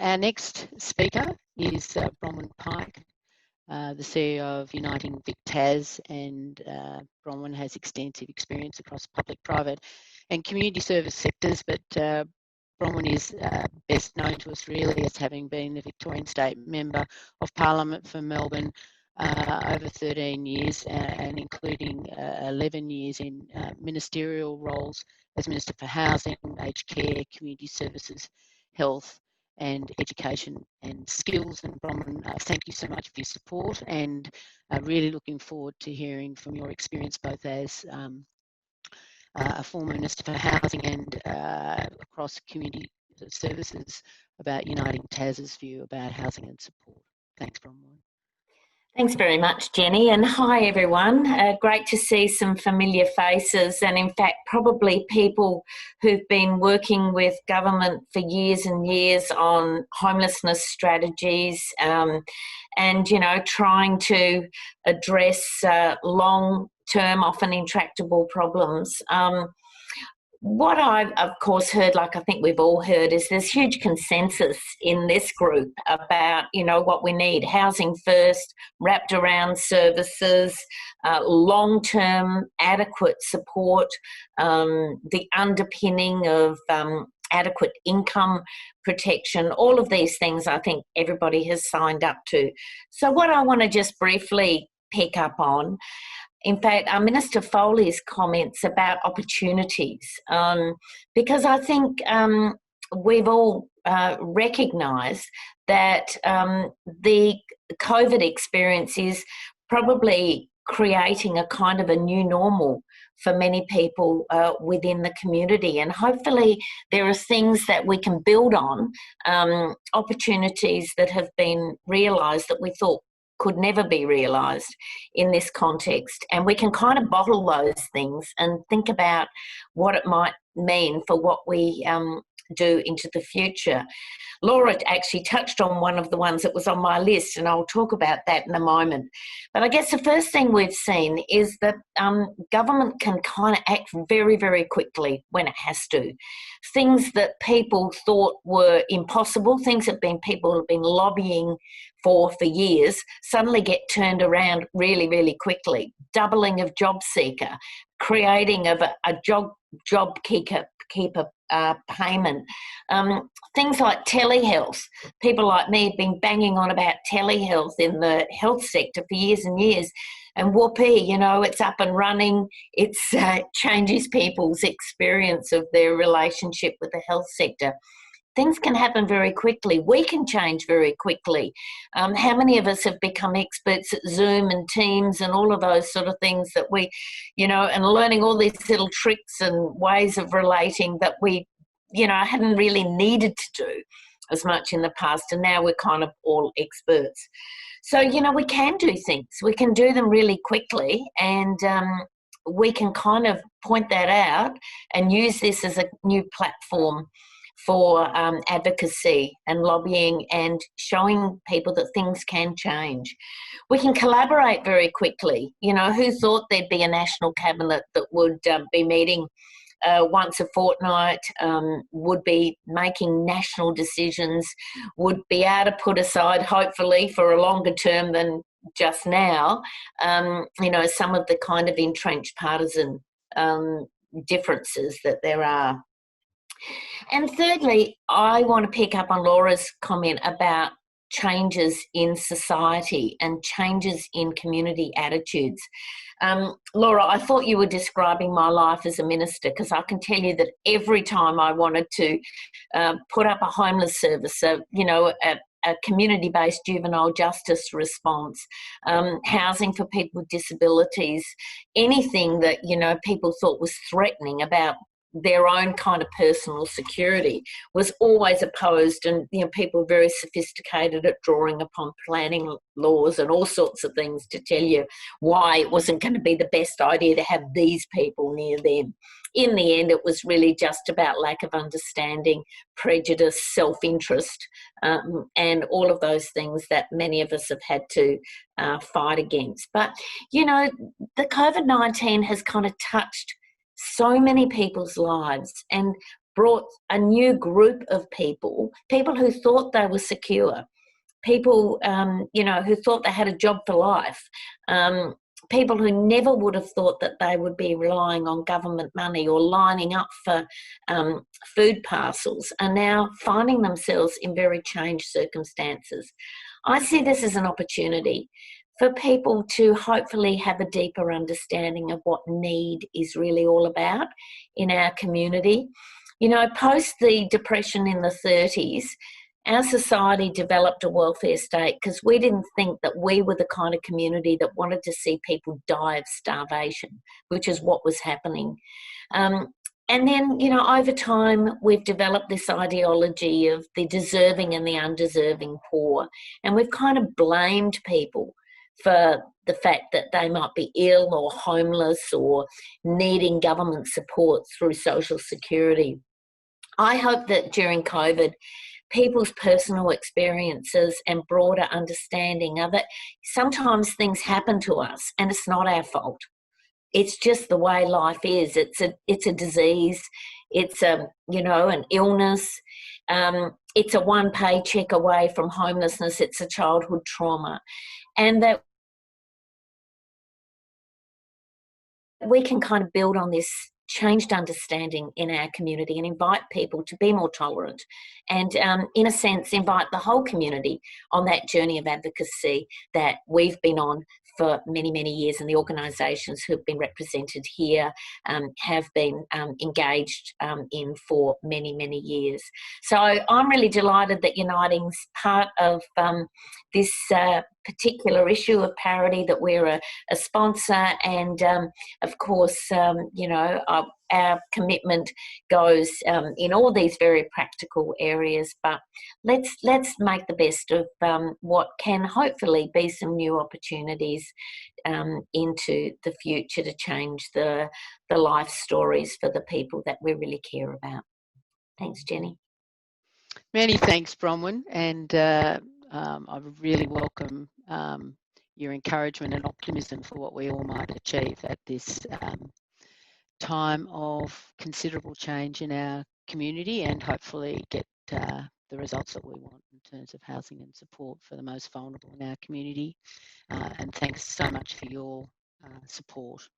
Our next speaker is Bronwyn Pike, the CEO of Uniting Vic Tas, and Bronwyn has extensive experience across public, private and community service sectors, but Bronwyn is best known to us really as having been the Victorian State Member of Parliament for Melbourne over 13 years and including 11 years in ministerial roles as Minister for Housing, Aged Care, Community Services, Health and Education and Skills. And Bronwyn, thank you so much for your support, and really looking forward to hearing from your experience both as a former Minister for Housing and across community services about Uniting TAS's view about housing and support. Thanks, Bronwyn. Thanks very much, Jenny, and hi everyone. Great to see some familiar faces, and in fact probably people who've been working with government for years and years on homelessness strategies and, you know, trying to address long-term, often intractable problems. What I've, of course, heard, like I think we've all heard, is there's huge consensus in this group about, you know, what we need. Housing first, wrapped around services, long-term adequate support, the underpinning of adequate income protection, all of these things I think everybody has signed up to. So what I want to just briefly pick up on, in fact, our Minister Foley's comments about opportunities, because I think we've all recognised that the COVID experience is probably creating a kind of a new normal for many people within the community, and hopefully there are things that we can build on, opportunities that have been realised that we thought could never be realised in this context, and we can kind of bottle those things and think about what it might mean for what we do into the future. Laura actually touched on one of the ones that was on my list, and I'll talk about that in a moment. But I guess the first thing we've seen is that government can kind of act very, very quickly when it has to. Things that people thought were impossible, things that people have been lobbying for years, suddenly get turned around really, really quickly. Doubling of job seeker, creating of a job keeper payment. Things like telehealth. People like me have been banging on about telehealth in the health sector for years and years. And whoopee, you know, it's up and running. It changes people's experience of their relationship with the health sector. Things can happen very quickly. We can change very quickly. How many of us have become experts at Zoom and Teams and all of those sort of things that we, you know, and learning all these little tricks and ways of relating that we, you know, hadn't really needed to do as much in the past, and now we're kind of all experts. So, you know, we can do things. We can do them really quickly, and we can kind of point that out and use this as a new platform for advocacy and lobbying and showing people that things can change. We can collaborate very quickly. You know, who thought there'd be a national cabinet that would be meeting once a fortnight, would be making national decisions, would be able to put aside, hopefully, for a longer term than just now, you know, some of the kind of entrenched partisan differences that there are. And thirdly, I want to pick up on Laura's comment about changes in society and changes in community attitudes. Laura, I thought you were describing my life as a minister, because I can tell you that every time I wanted to put up a homeless service, you know, a community-based juvenile justice response, housing for people with disabilities, anything that, you know, people thought was threatening about their own kind of personal security was always opposed, and, you know, people are very sophisticated at drawing upon planning laws and all sorts of things to tell you why it wasn't going to be the best idea to have these people near them. In the end, it was really just about lack of understanding, prejudice, self-interest, and all of those things that many of us have had to fight against. But, you know, the COVID-19 has kind of touched so many people's lives, and brought a new group of people who thought they were secure, people, who thought they had a job for life, people who never would have thought that they would be relying on government money or lining up for food parcels, are now finding themselves in very changed circumstances. I see this as an opportunity for people to hopefully have a deeper understanding of what need is really all about in our community. You know, post the Depression in the 30s, our society developed a welfare state because we didn't think that we were the kind of community that wanted to see people die of starvation, which is what was happening. And then, you know, over time, we've developed this ideology of the deserving and the undeserving poor. And we've kind of blamed people for the fact that they might be ill or homeless or needing government support through social security. I hope that during COVID, people's personal experiences and broader understanding are that sometimes things happen to us and it's not our fault. It's just the way life is. It's a disease. It's an illness. It's a one paycheck away from homelessness. It's a childhood trauma, and that we can kind of build on this changed understanding in our community and invite people to be more tolerant and, in a sense, invite the whole community on that journey of advocacy that we've been on for many, many years, and the organisations who've been represented here have been engaged in for many, many years. So I'm really delighted that Uniting's part of this particular issue of Parity, that we're a sponsor, and of course, our commitment goes in all these very practical areas. But let's make the best of what can hopefully be some new opportunities into the future to change the life stories for the people that we really care about. Thanks, Jenny. Many thanks, Bronwyn, and I really welcome your encouragement and optimism for what we all might achieve at this time of considerable change in our community, and hopefully get the results that we want in terms of housing and support for the most vulnerable in our community. And thanks so much for your support.